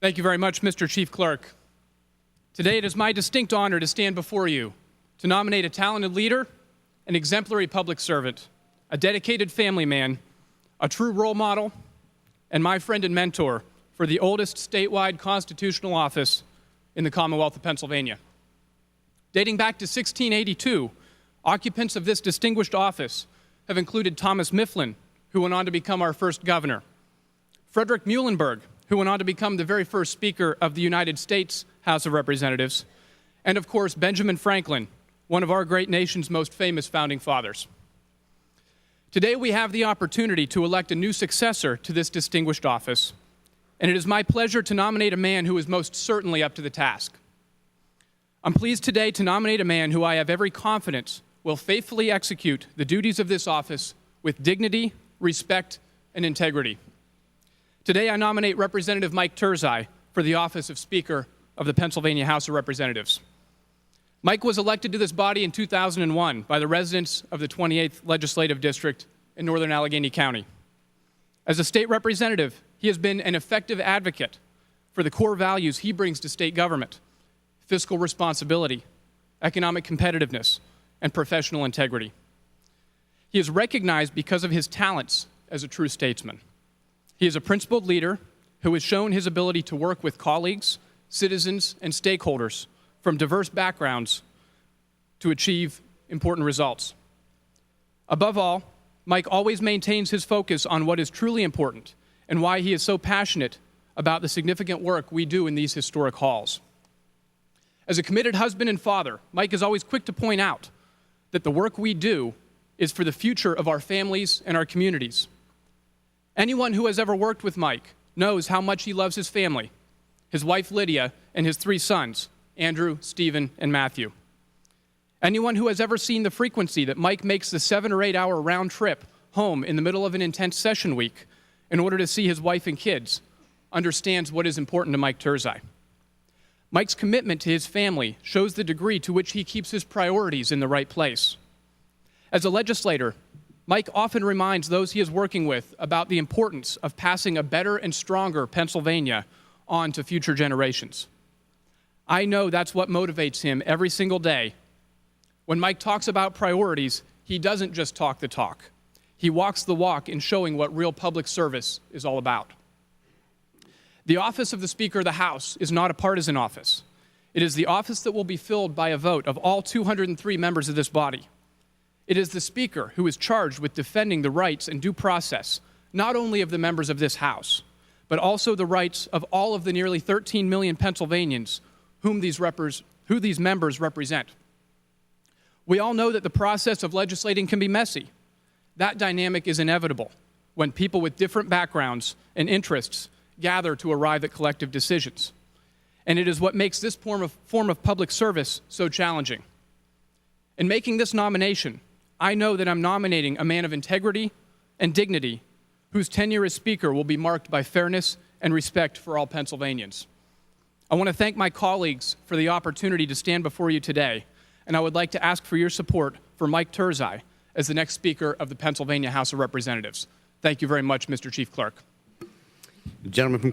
Thank you very much, Mr. Chief Clerk. Today it is my distinct honor to stand before you to nominate a talented leader, an exemplary public servant, a dedicated family man, a true role model, and my friend and mentor for the oldest statewide constitutional office in the Commonwealth of Pennsylvania. Dating back to 1682, occupants of this distinguished office have included Thomas Mifflin, who went on to become our first governor, Frederick Muhlenberg, who went on to become the very first Speaker of the United States House of Representatives, and of course, Benjamin Franklin, one of our great nation's most famous founding fathers. Today, we have the opportunity to elect a new successor to this distinguished office, and it is my pleasure to nominate a man who is most certainly up to the task. I'm pleased today to nominate a man who I have every confidence will faithfully execute the duties of this office with dignity, respect, and integrity. Today, I nominate Representative Mike Turzai for the office of Speaker of the Pennsylvania House of Representatives. Mike was elected to this body in 2001 by the residents of the 28th Legislative District in northern Allegheny County. As a state representative, he has been an effective advocate for the core values he brings to state government: fiscal responsibility, economic competitiveness, and professional integrity. He is recognized because of his talents as a true statesman. He is a principled leader who has shown his ability to work with colleagues, citizens, and stakeholders from diverse backgrounds to achieve important results. Above all, Mike always maintains his focus on what is truly important and why he is so passionate about the significant work we do in these historic halls. As a committed husband and father, Mike is always quick to point out that the work we do is for the future of our families and our communities. Anyone who has ever worked with Mike knows how much he loves his family, his wife Lydia, and his 3 sons, Andrew, Stephen, and Matthew. Anyone who has ever seen the frequency that Mike makes the 7 or 8 hour round trip home in the middle of an intense session week in order to see his wife and kids understands what is important to Mike Turzai. Mike's commitment to his family shows the degree to which he keeps his priorities in the right place. As a legislator, Mike often reminds those he is working with about the importance of passing a better and stronger Pennsylvania on to future generations. I know that's what motivates him every single day. When Mike talks about priorities, he doesn't just talk the talk. He walks the walk in showing what real public service is all about. The office of the Speaker of the House is not a partisan office. It is the office that will be filled by a vote of all 203 members of this body. It is the Speaker who is charged with defending the rights and due process, not only of the members of this House, but also the rights of all of the nearly 13 million Pennsylvanians who these members represent. We all know that the process of legislating can be messy. That dynamic is inevitable when people with different backgrounds and interests gather to arrive at collective decisions. And it is what makes this form of public service so challenging. In making this nomination, I know that I'm nominating a man of integrity and dignity whose tenure as Speaker will be marked by fairness and respect for all Pennsylvanians. I want to thank my colleagues for the opportunity to stand before you today, and I would like to ask for your support for Mike Turzai as the next Speaker of the Pennsylvania House of Representatives. Thank you very much, Mr. Chief Clerk. The gentleman from